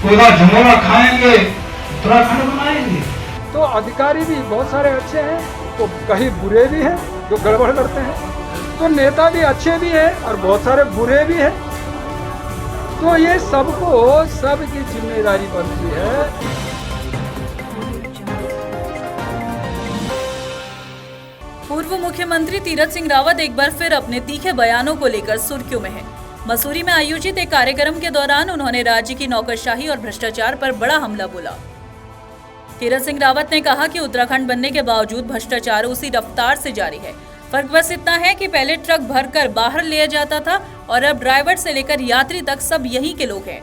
कोदा झमोरा खाएंगे, उत्तराखंड बनाएंगे। तो अधिकारी भी बहुत सारे अच्छे हैं, तो कहीं बुरे भी हैं जो गड़बड़ करते हैं। तो नेता भी अच्छे भी हैं और बहुत सारे बुरे भी हैं। तो ये सबको सबकी जिम्मेदारी बनती है। पूर्व मुख्यमंत्री तीरथ सिंह रावत एक बार फिर अपने तीखे बयानों को लेकर सुर्खियों में हैं। मसूरी में आयोजित एक कार्यक्रम के दौरान उन्होंने राज्य की नौकरशाही और भ्रष्टाचार पर बड़ा हमला बोला। तीरथ सिंह रावत ने कहा कि उत्तराखंड बनने के बावजूद भ्रष्टाचार उसी रफ्तार से जारी है। फर्क बस इतना है कि पहले ट्रक भरकर बाहर लिया जाता था और अब ड्राइवर से लेकर यात्री तक सब यहीं के लोग हैं।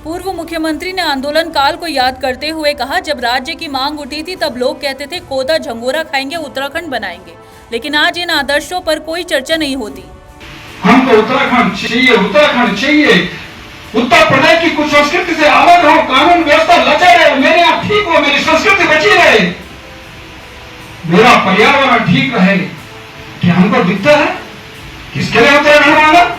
पूर्व मुख्यमंत्री ने आंदोलन काल को याद करते हुए कहा, जब राज्य की मांग उठी थी तब लोग कहते थे कोदा झंगोरा खाएंगे, उत्तराखंड बनाएंगे, लेकिन आज इन आदर्शों पर कोई चर्चा नहीं होती। हमको उत्तराखंड चाहिए, उत्तराखंड चाहिए। उत्तर प्रदेश की कुछ संस्कृति से अलग हो, कानून व्यवस्था लचर रहे, मेरे यहाँ ठीक हो, मेरी संस्कृति बची रहे, मेरा पर्यावरण ठीक रहे। क्या हमको दिखता है किसके लिए उत्तराखंड बनाना?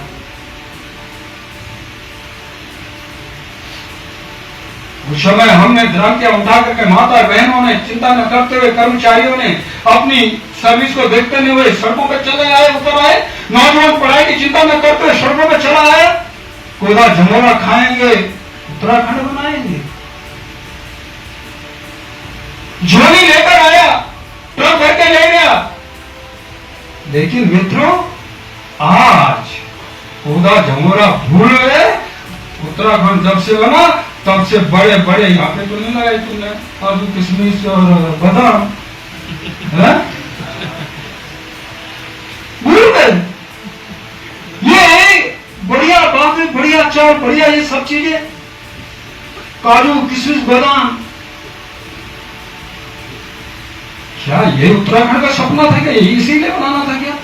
उस समय हमने द्रव्य उठा करके माता बहनों ने चिंता न करते हुए, कर्मचारियों ने अपनी सर्विस को देखते नहीं हुए सड़कों पर चले आए, उतर आए। नौजवान पढ़ाई की चिंता न करते हुए सड़कों पर चला आया। कोदा झमोरा खाएंगे, उत्तराखंड बनाएंगे। झोली लेकर आया, ट्रक भर के ले गया। लेकिन मित्रों, आज कोदा झमोरा भूल गए। उत्तराखंड जब से बना तब से बड़े बड़े यहाँ पे तो नहीं लगाई तुमने काजू किशमिश और बादाम, भूल गए। ये बढ़िया बात है, बढ़िया चावल, बढ़िया ये सब चीजें, काजू किशमिश बादाम, क्या ये उत्तराखंड का सपना था क्या? यही इसीलिए बनाना था क्या?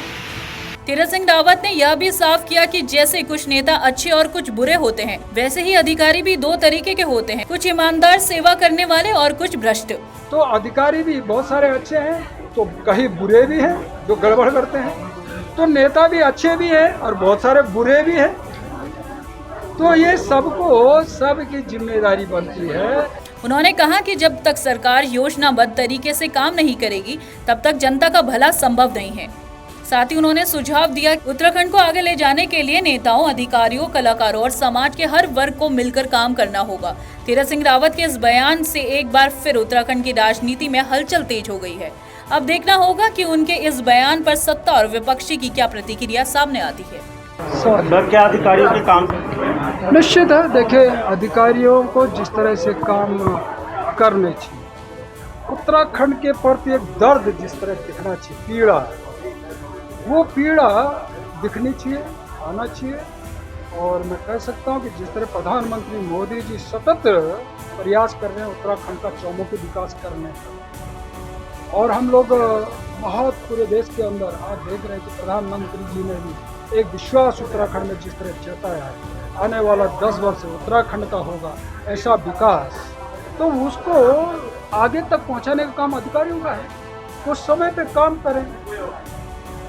तीरथ सिंह रावत ने यह भी साफ किया कि जैसे कुछ नेता अच्छे और कुछ बुरे होते हैं, वैसे ही अधिकारी भी दो तरीके के होते हैं, कुछ ईमानदार सेवा करने वाले और कुछ भ्रष्ट। तो अधिकारी भी बहुत सारे अच्छे हैं, तो कहीं बुरे भी हैं जो गड़बड़ करते हैं। तो नेता भी अच्छे भी हैं और बहुत सारे बुरे भी हैं। तो ये सबको सबकी जिम्मेदारी बनती है। उन्होंने कहा कि जब तक सरकार योजनाबद्ध तरीके से काम नहीं करेगी तब तक जनता का भला संभव नहीं है। साथ ही उन्होंने सुझाव दिया कि उत्तराखंड को आगे ले जाने के लिए नेताओं, अधिकारियों, कलाकारों और समाज के हर वर्ग को मिलकर काम करना होगा। तीरथ सिंह रावत के इस बयान से एक बार फिर उत्तराखंड की राजनीति में हलचल तेज हो गई है। अब देखना होगा कि उनके इस बयान पर सत्ता और विपक्षी की क्या प्रतिक्रिया सामने आती है। सर, क्या अधिकारियों के काम निश्चित है। देखिए, अधिकारियों को जिस तरह से काम करने चाहिए, उत्तराखंड के प्रति एक दर्द जिस तरह दिखना चाहिए, पीड़ा, वो पीड़ा दिखनी चाहिए, आना चाहिए। और मैं कह सकता हूँ कि जिस तरह प्रधानमंत्री मोदी जी सतत प्रयास कर रहे हैं उत्तराखंड का चौमुखी विकास करने का, और हम लोग बहुत पूरे देश के अंदर आज देख रहे हैं कि प्रधानमंत्री जी ने भी एक विश्वास उत्तराखंड में जिस तरह जताया है, आने वाला 10 वर्ष उत्तराखंड का होगा ऐसा विकास, तो उसको आगे तक पहुंचाने का काम अधिकारियों का है। कुछ समय पे काम करें,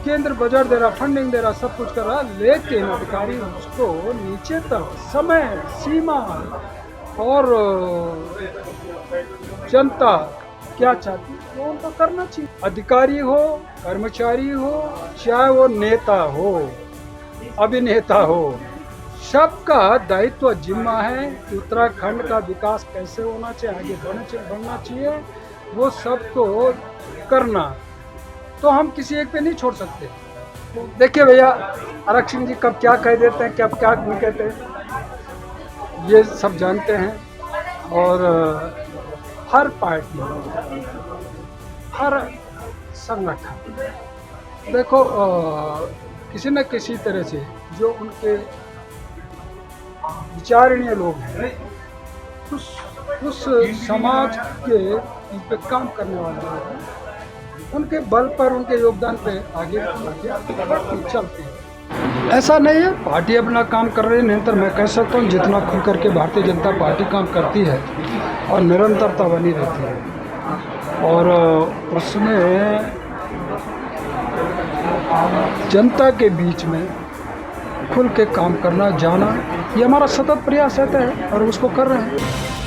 केंद्र बजट दे रहा, फंडिंग दे रहा, सब कुछ कर रहा, लेकिन अधिकारी उसको नीचे तक समय सीमा और जनता क्या चाहती है वो उनको करना चाहिए। अधिकारी हो, कर्मचारी हो, चाहे वो नेता हो, अभिनेता हो, सबका दायित्व जिम्मा है कि उत्तराखंड का विकास कैसे होना चाहिए, आगे बढ़ना चाहिए, वो सबको करना। तो हम किसी एक पे नहीं छोड़ सकते। देखिए भैया, आरक्षण जी कब क्या कह देते हैं, कब क्या नहीं कहते हैं, ये सब जानते हैं। और हर पार्टी, हर संगठन, देखो किसी न किसी तरह से जो उनके विचारणीय लोग हैं, उस समाज के इस पे काम करने वाले लोग हैं, उनके बल पर, उनके योगदान पे आगे चलते हैं। ऐसा नहीं है पार्टी अपना काम कर रही है निरंतर। मैं कह सकता हूँ जितना खुल करके भारतीय जनता पार्टी काम करती है और निरंतरता बनी रहती है, और उसमें जनता के बीच में खुल के काम करना, जाना, ये हमारा सतत प्रयास रहता है और उसको कर रहे हैं।